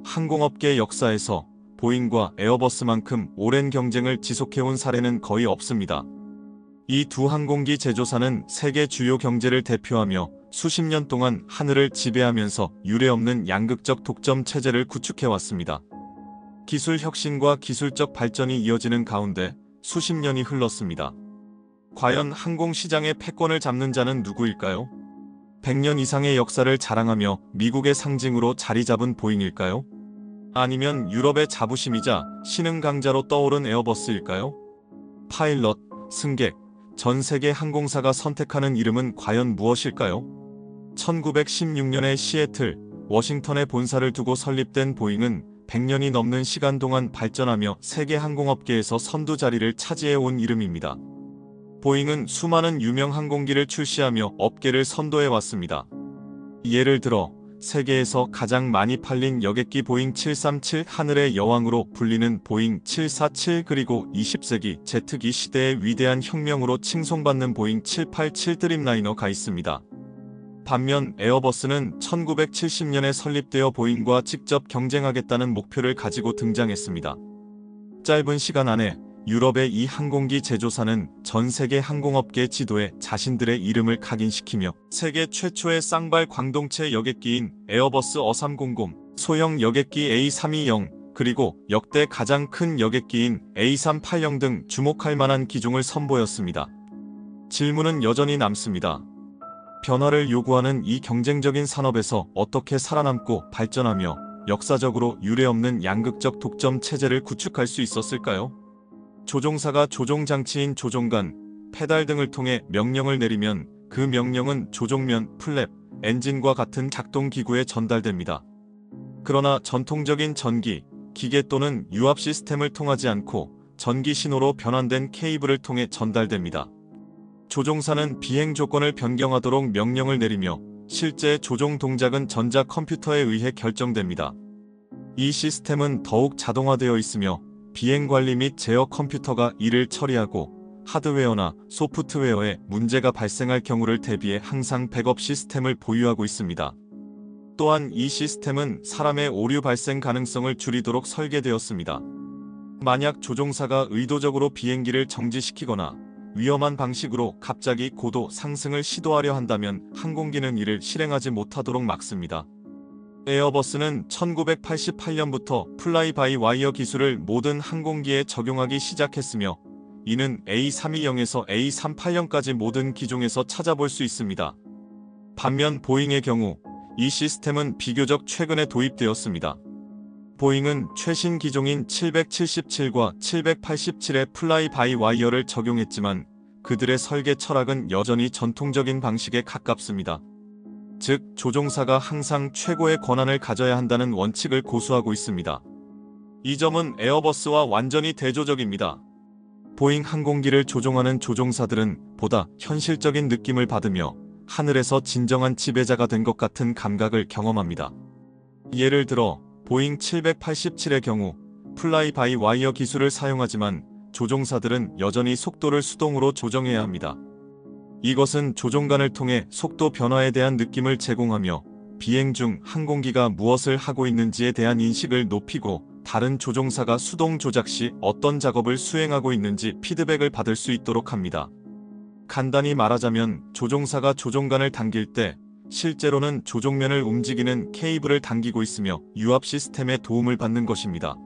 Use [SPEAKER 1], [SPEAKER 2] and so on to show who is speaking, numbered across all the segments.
[SPEAKER 1] 항공업계 역사에서 보잉과 에어버스만큼 오랜 경쟁을 지속해온 사례는 거의 없습니다. 이 두 항공기 제조사는 세계 주요 경제를 대표하며 수십 년 동안 하늘을 지배하면서 유례없는 양극적 독점 체제를 구축해왔습니다. 기술 혁신과 기술적 발전이 이어지는 가운데 수십 년이 흘렀습니다. 과연 항공시장의 패권을 잡는 자는 누구일까요? 100년 이상의 역사를 자랑하며 미국의 상징으로 자리 잡은 보잉일까요? 아니면 유럽의 자부심이자 신흥 강자로 떠오른 에어버스일까요? 파일럿, 승객, 전 세계 항공사가 선택하는 이름은 과연 무엇일까요? 1916년에 시애틀, 워싱턴에 본사를 두고 설립된 보잉은 100년이 넘는 시간 동안 발전하며 세계 항공업계에서 선두 자리를 차지해온 이름입니다. 보잉은 수많은 유명 항공기를 출시하며 업계를 선도해왔습니다. 예를 들어 세계에서 가장 많이 팔린 여객기 보잉 737 하늘의 여왕으로 불리는 보잉 747 그리고 20세기 제트기 시대의 위대한 혁명으로 칭송받는 보잉 787 드림라이너가 있습니다. 반면 에어버스는 1970년에 설립되어 보잉과 직접 경쟁하겠다는 목표를 가지고 등장했습니다. 짧은 시간 안에 유럽의 이 항공기 제조사는 전 세계 항공업계 지도에 자신들의 이름을 각인시키며 세계 최초의 쌍발 광동체 여객기인 에어버스 A300, 소형 여객기 A320, 그리고 역대 가장 큰 여객기인 A380 등 주목할 만한 기종을 선보였습니다. 질문은 여전히 남습니다. 변화를 요구하는 이 경쟁적인 산업에서 어떻게 살아남고 발전하며 역사적으로 유례없는 양극적 독점 체제를 구축할 수 있었을까요? 조종사가 조종장치인 조종관, 페달 등을 통해 명령을 내리면 그 명령은 조종면, 플랩, 엔진과 같은 작동기구에 전달됩니다. 그러나 전통적인 전기, 기계 또는 유압 시스템을 통하지 않고 전기 신호로 변환된 케이블을 통해 전달됩니다. 조종사는 비행 조건을 변경하도록 명령을 내리며 실제 조종 동작은 전자 컴퓨터에 의해 결정됩니다. 이 시스템은 더욱 자동화되어 있으며 비행관리 및 제어 컴퓨터가 이를 처리하고 하드웨어나 소프트웨어에 문제가 발생할 경우를 대비해 항상 백업 시스템을 보유하고 있습니다. 또한 이 시스템은 사람의 오류 발생 가능성을 줄이도록 설계되었습니다. 만약 조종사가 의도적으로 비행기를 정지시키거나 위험한 방식으로 갑자기 고도 상승을 시도하려 한다면 항공기는 이를 실행하지 못하도록 막습니다. 에어버스는 1988년부터 플라이 바이 와이어 기술을 모든 항공기에 적용하기 시작했으며 이는 A320에서 A380까지 모든 기종에서 찾아볼 수 있습니다. 반면 보잉의 경우 이 시스템은 비교적 최근에 도입되었습니다. 보잉은 최신 기종인 777과 787의 플라이 바이 와이어를 적용했지만 그들의 설계 철학은 여전히 전통적인 방식에 가깝습니다. 즉, 조종사가 항상 최고의 권한을 가져야 한다는 원칙을 고수하고 있습니다. 이 점은 에어버스와 완전히 대조적입니다. 보잉 항공기를 조종하는 조종사들은 보다 현실적인 느낌을 받으며 하늘에서 진정한 지배자가 된 것 같은 감각을 경험합니다. 예를 들어 보잉 787의 경우 플라이 바이 와이어 기술을 사용하지만 조종사들은 여전히 속도를 수동으로 조정해야 합니다. 이것은 조종관을 통해 속도 변화에 대한 느낌을 제공하며 비행 중 항공기가 무엇을 하고 있는지에 대한 인식을 높이고 다른 조종사가 수동 조작 시 어떤 작업을 수행하고 있는지 피드백을 받을 수 있도록 합니다. 간단히 말하자면 조종사가 조종관을 당길 때 실제로는 조종면을 움직이는 케이블을 당기고 있으며 유압 시스템의 도움을 받는 것입니다.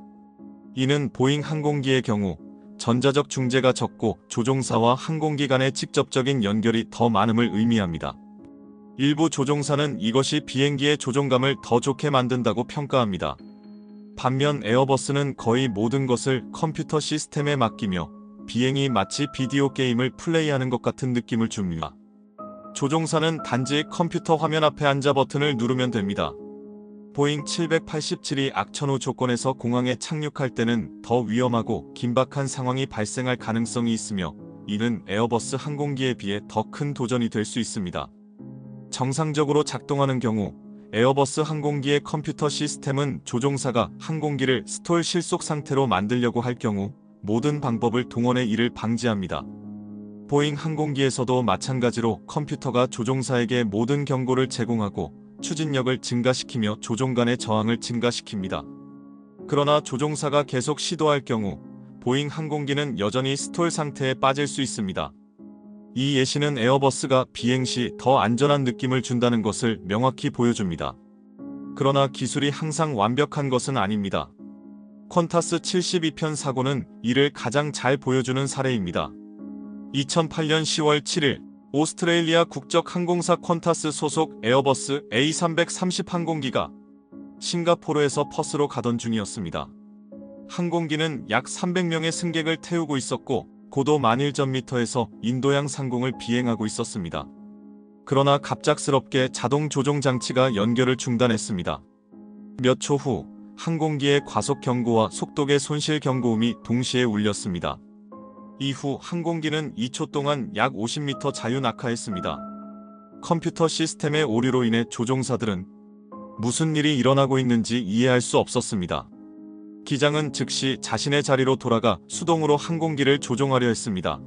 [SPEAKER 1] 이는 보잉 항공기의 경우 전자적 중재가 적고 조종사와 항공기 간의 직접적인 연결이 더 많음을 의미합니다. 일부 조종사는 이것이 비행기의 조종감을 더 좋게 만든다고 평가합니다. 반면 에어버스는 거의 모든 것을 컴퓨터 시스템에 맡기며 비행이 마치 비디오 게임을 플레이하는 것 같은 느낌을 줍니다. 조종사는 단지 컴퓨터 화면 앞에 앉아 버튼을 누르면 됩니다. 보잉 787이 악천후 조건에서 공항에 착륙할 때는 더 위험하고 긴박한 상황이 발생할 가능성이 있으며 이는 에어버스 항공기에 비해 더 큰 도전이 될 수 있습니다. 정상적으로 작동하는 경우 에어버스 항공기의 컴퓨터 시스템은 조종사가 항공기를 스톨 실속 상태로 만들려고 할 경우 모든 방법을 동원해 이를 방지합니다. 보잉 항공기에서도 마찬가지로 컴퓨터가 조종사에게 모든 경고를 제공하고 추진력을 증가시키며 조종 간의 저항을 증가시킵니다. 그러나 조종사가 계속 시도할 경우 보잉 항공기는 여전히 스톨 상태에 빠질 수 있습니다. 이 예시는 에어버스가 비행 시 더 안전한 느낌을 준다는 것을 명확히 보여줍니다. 그러나 기술이 항상 완벽한 것은 아닙니다. 퀀타스 72편 사고는 이를 가장 잘 보여주는 사례입니다. 2008년 10월 7일 오스트레일리아 국적 항공사 퀀타스 소속 에어버스 A330 항공기가 싱가포르에서 퍼스로 가던 중이었습니다. 항공기는 약 300명의 승객을 태우고 있었고 고도 11,000m에서 인도양 상공을 비행하고 있었습니다. 그러나 갑작스럽게 자동 조종 장치가 연결을 중단했습니다. 몇 초 후 항공기의 과속 경고와 속도계 손실 경고음이 동시에 울렸습니다. 이후 항공기는 2초 동안 약 50m 자유 낙하했습니다. 컴퓨터 시스템의 오류로 인해 조종사들은 무슨 일이 일어나고 있는지 이해할 수 없었습니다. 기장은 즉시 자신의 자리로 돌아가 수동으로 항공기를 조종하려 했습니다.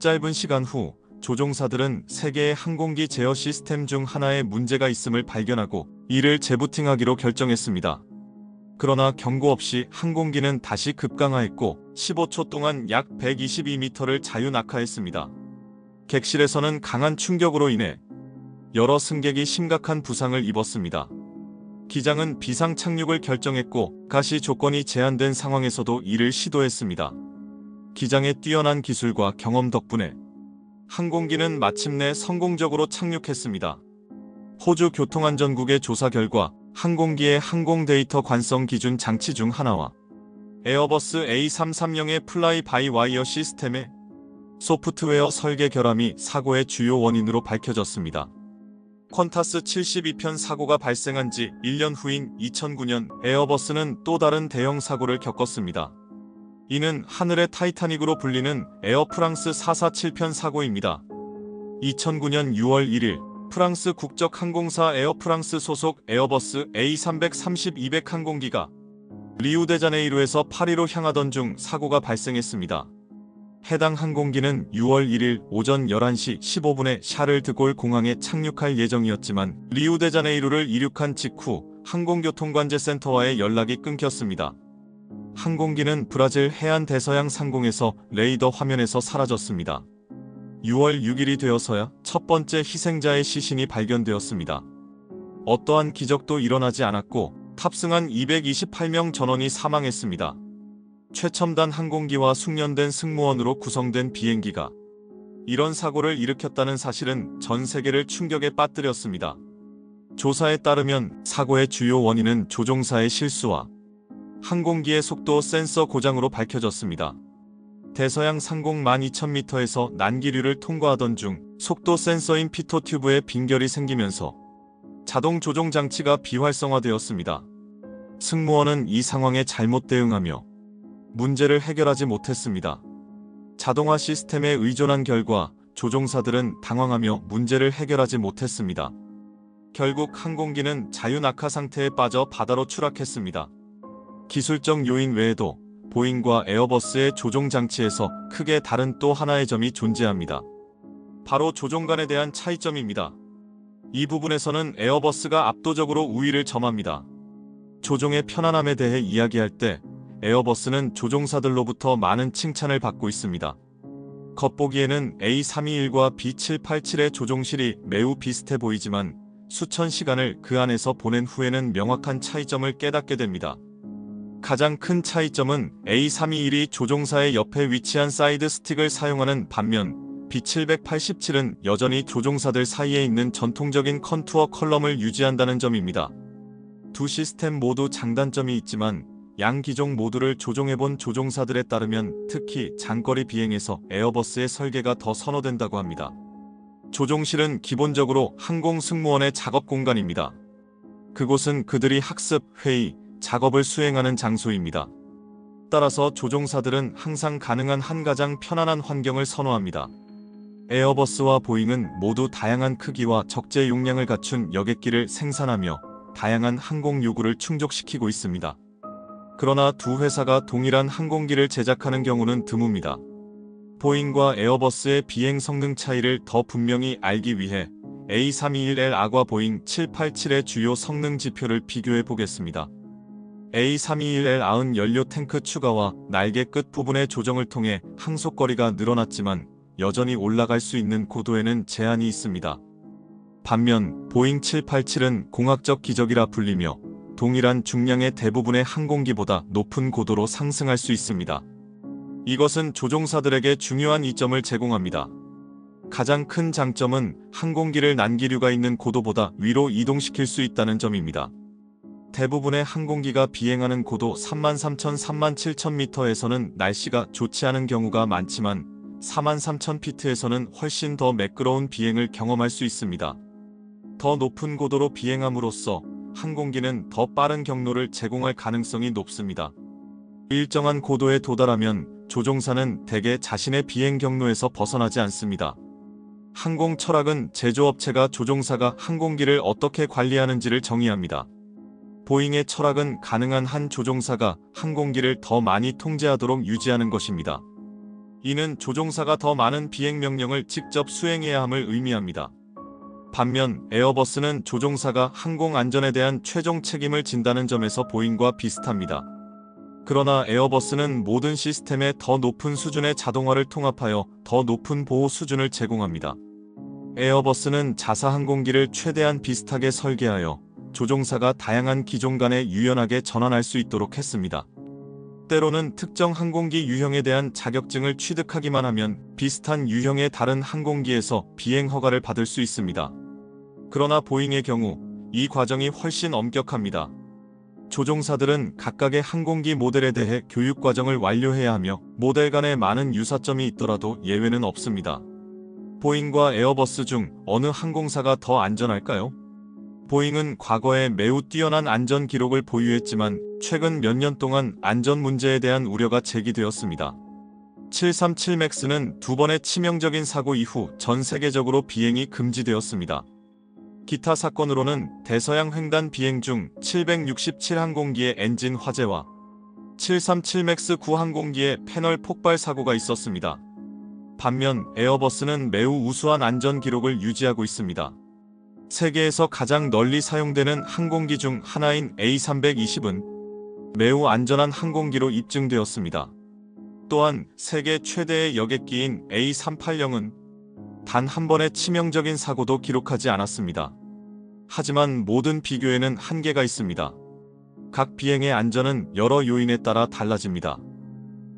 [SPEAKER 1] 짧은 시간 후 조종사들은 3개의 항공기 제어 시스템 중 하나에 문제가 있음을 발견하고 이를 재부팅하기로 결정했습니다. 그러나 경고 없이 항공기는 다시 급강하했고 15초 동안 약 122m를 자유 낙하했습니다. 객실에서는 강한 충격으로 인해 여러 승객이 심각한 부상을 입었습니다. 기장은 비상 착륙을 결정했고 가시 조건이 제한된 상황에서도 이를 시도했습니다. 기장의 뛰어난 기술과 경험 덕분에 항공기는 마침내 성공적으로 착륙했습니다. 호주 교통안전국의 조사 결과 항공기의 항공 데이터 관성 기준 장치 중 하나와 에어버스 A330의 플라이 바이 와이어 시스템의 소프트웨어 설계 결함이 사고의 주요 원인으로 밝혀졌습니다. 퀀타스 72편 사고가 발생한 지 1년 후인 2009년 에어버스는 또 다른 대형 사고를 겪었습니다. 이는 하늘의 타이타닉으로 불리는 에어프랑스 447편 사고입니다. 2009년 6월 1일 프랑스 국적 항공사 에어프랑스 소속 에어버스 A330-200 항공기가 리우데자네이루에서 파리로 향하던 중 사고가 발생했습니다. 해당 항공기는 6월 1일 오전 11시 15분에 샤를드골 공항에 착륙할 예정이었지만 리우데자네이루를 이륙한 직후 항공교통관제센터와의 연락이 끊겼습니다. 항공기는 브라질 해안 대서양 상공에서 레이더 화면에서 사라졌습니다. 6월 6일이 되어서야 첫 번째 희생자의 시신이 발견되었습니다. 어떠한 기적도 일어나지 않았고 탑승한 228명 전원이 사망했습니다. 최첨단 항공기와 숙련된 승무원으로 구성된 비행기가 이런 사고를 일으켰다는 사실은 전 세계를 충격에 빠뜨렸습니다. 조사에 따르면 사고의 주요 원인은 조종사의 실수와 항공기의 속도 센서 고장으로 밝혀졌습니다. 대서양 상공 12,000m에서 난기류를 통과하던 중 속도 센서인 피토 튜브에 빈결이 생기면서 자동 조종 장치가 비활성화되었습니다. 승무원은 이 상황에 잘못 대응하며 문제를 해결하지 못했습니다. 자동화 시스템에 의존한 결과 조종사들은 당황하며 문제를 해결하지 못했습니다. 결국 항공기는 자유 낙하 상태에 빠져 바다로 추락했습니다. 기술적 요인 외에도 보잉과 에어버스의 조종 장치에서 크게 다른 또 하나의 점이 존재합니다. 바로 조종간에 대한 차이점입니다. 이 부분에서는 에어버스가 압도적으로 우위를 점합니다. 조종의 편안함에 대해 이야기할 때 에어버스는 조종사들로부터 많은 칭찬을 받고 있습니다. 겉보기에는 A321과 B787의 조종실이 매우 비슷해 보이지만 수천 시간을 그 안에서 보낸 후에는 명확한 차이점을 깨닫게 됩니다. 가장 큰 차이점은 A321이 조종사의 옆에 위치한 사이드 스틱을 사용하는 반면 B787은 여전히 조종사들 사이에 있는 전통적인 컨투어 컬럼을 유지한다는 점입니다. 두 시스템 모두 장단점이 있지만 양 기종 모두를 조종해본 조종사들에 따르면 특히 장거리 비행에서 에어버스의 설계가 더 선호된다고 합니다. 조종실은 기본적으로 항공 승무원의 작업 공간입니다. 그곳은 그들이 학습, 회의, 작업을 수행하는 장소입니다. 따라서 조종사들은 항상 가능한 한 가장 편안한 환경을 선호합니다. 에어버스와 보잉은 모두 다양한 크기와 적재 용량을 갖춘 여객기를 생산하며 다양한 항공 요구를 충족시키고 있습니다. 그러나 두 회사가 동일한 항공기를 제작하는 경우는 드뭅니다. 보잉과 에어버스의 비행 성능 차이를 더 분명히 알기 위해 A321L 아과 보잉 787의 주요 성능 지표를 비교해 보겠습니다. A321L 아흔 연료 탱크 추가와 날개 끝 부분의 조정을 통해 항속거리가 늘어났지만 여전히 올라갈 수 있는 고도에는 제한이 있습니다. 반면 보잉 787은 공학적 기적이라 불리며 동일한 중량의 대부분의 항공기보다 높은 고도로 상승할 수 있습니다. 이것은 조종사들에게 중요한 이점을 제공합니다. 가장 큰 장점은 항공기를 난기류가 있는 고도보다 위로 이동시킬 수 있다는 점입니다. 대부분의 항공기가 비행하는 고도 33,000, 37,000m에서는 날씨가 좋지 않은 경우가 많지만 43,000피트에서는 훨씬 더 매끄러운 비행을 경험할 수 있습니다. 더 높은 고도로 비행함으로써 항공기는 더 빠른 경로를 제공할 가능성이 높습니다. 일정한 고도에 도달하면 조종사는 대개 자신의 비행 경로에서 벗어나지 않습니다. 항공 철학은 제조업체가 조종사가 항공기를 어떻게 관리하는지를 정의합니다. 보잉의 철학은 가능한 한 조종사가 항공기를 더 많이 통제하도록 유지하는 것입니다. 이는 조종사가 더 많은 비행 명령을 직접 수행해야 함을 의미합니다. 반면 에어버스는 조종사가 항공 안전에 대한 최종 책임을 진다는 점에서 보잉과 비슷합니다. 그러나 에어버스는 모든 시스템에 더 높은 수준의 자동화를 통합하여 더 높은 보호 수준을 제공합니다. 에어버스는 자사 항공기를 최대한 비슷하게 설계하여 조종사가 다양한 기종 간에 유연하게 전환할 수 있도록 했습니다. 때로는 특정 항공기 유형에 대한 자격증을 취득하기만 하면 비슷한 유형의 다른 항공기에서 비행 허가를 받을 수 있습니다. 그러나 보잉의 경우 이 과정이 훨씬 엄격합니다. 조종사들은 각각의 항공기 모델에 대해 교육 과정을 완료해야 하며 모델 간에 많은 유사점이 있더라도 예외는 없습니다. 보잉과 에어버스 중 어느 항공사가 더 안전할까요? 보잉은 과거에 매우 뛰어난 안전 기록을 보유했지만 최근 몇 년 동안 안전 문제에 대한 우려가 제기되었습니다. 737 맥스는 두 번의 치명적인 사고 이후 전 세계적으로 비행이 금지되었습니다. 기타 사건으로는 대서양 횡단 비행 중 767 항공기의 엔진 화재와 737 맥스 9 항공기의 패널 폭발 사고가 있었습니다. 반면 에어버스는 매우 우수한 안전 기록을 유지하고 있습니다. 세계에서 가장 널리 사용되는 항공기 중 하나인 A320은 매우 안전한 항공기로 입증되었습니다. 또한 세계 최대의 여객기인 A380은 단 한 번의 치명적인 사고도 기록하지 않았습니다. 하지만 모든 비교에는 한계가 있습니다. 각 비행의 안전은 여러 요인에 따라 달라집니다.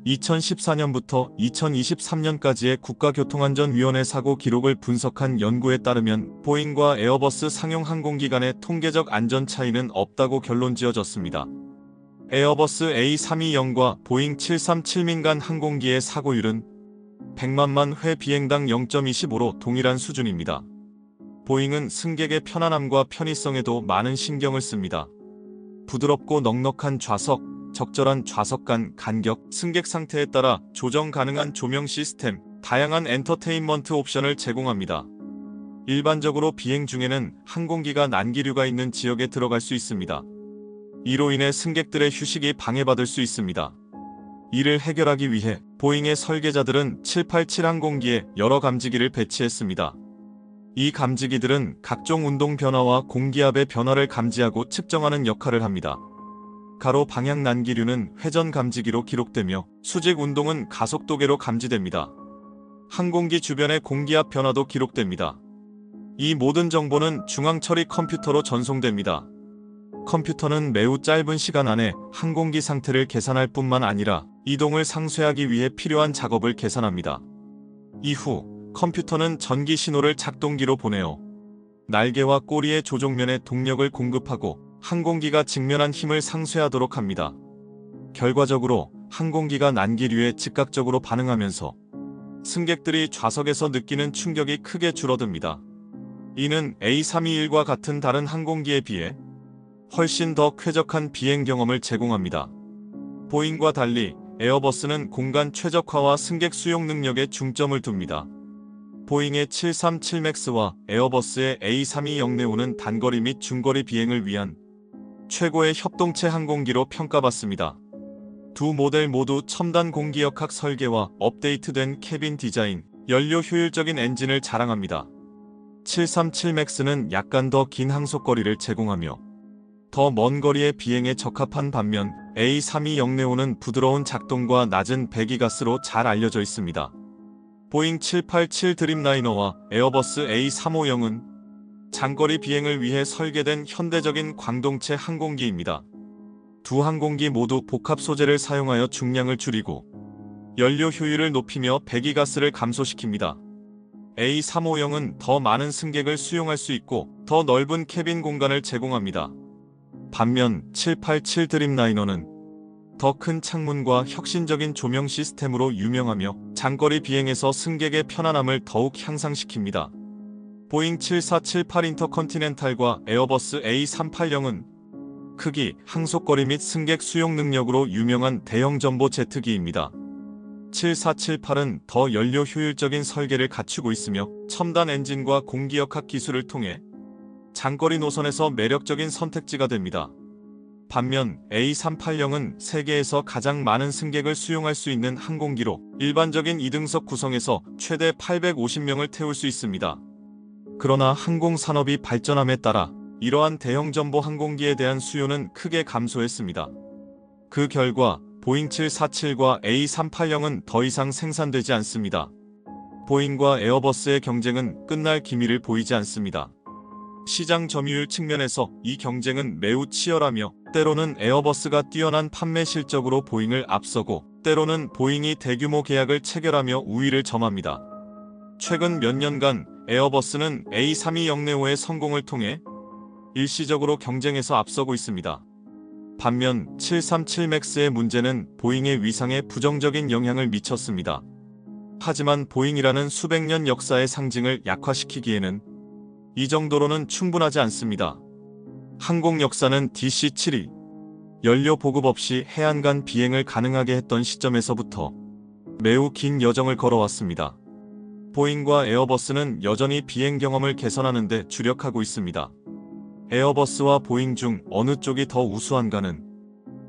[SPEAKER 1] 2014년부터 2023년까지의 국가교통안전위원회 사고 기록을 분석한 연구에 따르면 보잉과 에어버스 상용 항공기 간의 통계적 안전 차이는 없다고 결론지어졌습니다. 에어버스 A320과 보잉 737 민간 항공기의 사고율은 100만만 회 비행당 0.25로 동일한 수준입니다. 보잉은 승객의 편안함과 편의성에도 많은 신경을 씁니다. 부드럽고 넉넉한 좌석, 적절한 좌석 간 간격, 승객 상태에 따라 조정 가능한 조명 시스템, 다양한 엔터테인먼트 옵션을 제공합니다. 일반적으로 비행 중에는 항공기가 난기류가 있는 지역에 들어갈 수 있습니다. 이로 인해 승객들의 휴식이 방해받을 수 있습니다. 이를 해결하기 위해 보잉의 설계자들은 787 항공기에 여러 감지기를 배치했습니다. 이 감지기들은 각종 운동 변화와 공기압의 변화를 감지하고 측정하는 역할을 합니다. 가로 방향 난기류는 회전 감지기로 기록되며 수직 운동은 가속도계로 감지됩니다. 항공기 주변의 공기압 변화도 기록됩니다. 이 모든 정보는 중앙 처리 컴퓨터로 전송됩니다. 컴퓨터는 매우 짧은 시간 안에 항공기 상태를 계산할 뿐만 아니라 이동을 상쇄하기 위해 필요한 작업을 계산합니다. 이후 컴퓨터는 전기 신호를 작동기로 보내어 날개와 꼬리의 조종면에 동력을 공급하고 항공기가 직면한 힘을 상쇄하도록 합니다. 결과적으로 항공기가 난기류에 즉각적으로 반응하면서 승객들이 좌석에서 느끼는 충격이 크게 줄어듭니다. 이는 A321과 같은 다른 항공기에 비해 훨씬 더 쾌적한 비행 경험을 제공합니다. 보잉과 달리 에어버스는 공간 최적화와 승객 수용 능력에 중점을 둡니다. 보잉의 737 맥스와 에어버스의 A320네오는 단거리 및 중거리 비행을 위한 최고의 협동체 항공기로 평가받습니다. 두 모델 모두 첨단 공기역학 설계와 업데이트된 캐빈 디자인, 연료 효율적인 엔진을 자랑합니다. 737 맥스는 약간 더 긴 항속거리를 제공하며 더 먼 거리의 비행에 적합한 반면 A320 네오는 부드러운 작동과 낮은 배기가스로 잘 알려져 있습니다. 보잉 787 드림라이너와 에어버스 A350은 장거리 비행을 위해 설계된 현대적인 광동체 항공기입니다. 두 항공기 모두 복합 소재를 사용하여 중량을 줄이고 연료 효율을 높이며 배기가스를 감소시킵니다. A350은 더 많은 승객을 수용할 수 있고 더 넓은 캐빈 공간을 제공합니다. 반면 787 드림라이너는 더 큰 창문과 혁신적인 조명 시스템으로 유명하며 장거리 비행에서 승객의 편안함을 더욱 향상시킵니다. 보잉 7478 인터컨티넨탈과 에어버스 A380은 크기, 항속거리 및 승객 수용 능력으로 유명한 대형 전보 제트기입니다. 7478은 더 연료 효율적인 설계를 갖추고 있으며 첨단 엔진과 공기역학 기술을 통해 장거리 노선에서 매력적인 선택지가 됩니다. 반면 A380은 세계에서 가장 많은 승객을 수용할 수 있는 항공기로 일반적인 2등석 구성에서 최대 850명을 태울 수 있습니다. 그러나 항공산업이 발전함에 따라 이러한 대형 전보 항공기에 대한 수요는 크게 감소했습니다. 그 결과 보잉 747과 A380은 더 이상 생산되지 않습니다. 보잉과 에어버스의 경쟁은 끝날 기미를 보이지 않습니다. 시장 점유율 측면에서 이 경쟁은 매우 치열하며 때로는 에어버스가 뛰어난 판매 실적으로 보잉을 앞서고 때로는 보잉이 대규모 계약을 체결하며 우위를 점합니다. 최근 몇 년간 에어버스는 A320 네오의 성공을 통해 일시적으로 경쟁에서 앞서고 있습니다. 반면 737 맥스의 문제는 보잉의 위상에 부정적인 영향을 미쳤습니다. 하지만 보잉이라는 수백 년 역사의 상징을 약화시키기에는 이 정도로는 충분하지 않습니다. 항공 역사는 DC-7이 연료 보급 없이 해안 간 비행을 가능하게 했던 시점에서부터 매우 긴 여정을 걸어왔습니다. 보잉과 에어버스는 여전히 비행 경험을 개선하는 데 주력하고 있습니다. 에어버스와 보잉 중 어느 쪽이 더 우수한가는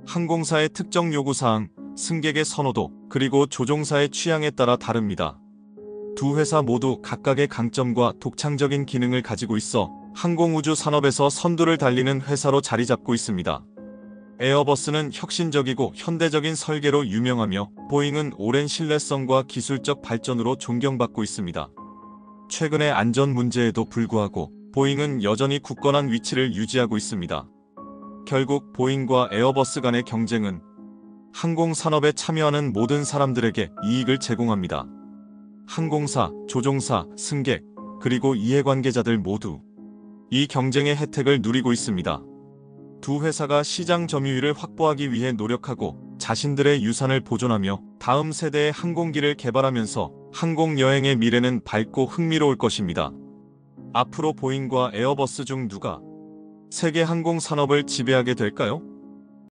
[SPEAKER 1] 항공사의 특정 요구사항, 승객의 선호도, 그리고 조종사의 취향에 따라 다릅니다. 두 회사 모두 각각의 강점과 독창적인 기능을 가지고 있어 항공우주 산업에서 선두를 달리는 회사로 자리 잡고 있습니다. 에어버스는 혁신적이고 현대적인 설계로 유명하며 보잉은 오랜 신뢰성과 기술적 발전으로 존경받고 있습니다. 최근의 안전 문제에도 불구하고 보잉은 여전히 굳건한 위치를 유지하고 있습니다. 결국 보잉과 에어버스 간의 경쟁은 항공산업에 참여하는 모든 사람들에게 이익을 제공합니다. 항공사, 조종사, 승객, 그리고 이해관계자들 모두 이 경쟁의 혜택을 누리고 있습니다. 두 회사가 시장 점유율을 확보하기 위해 노력하고 자신들의 유산을 보존하며 다음 세대의 항공기를 개발하면서 항공여행의 미래는 밝고 흥미로울 것입니다. 앞으로 보잉과 에어버스 중 누가 세계 항공산업을 지배하게 될까요?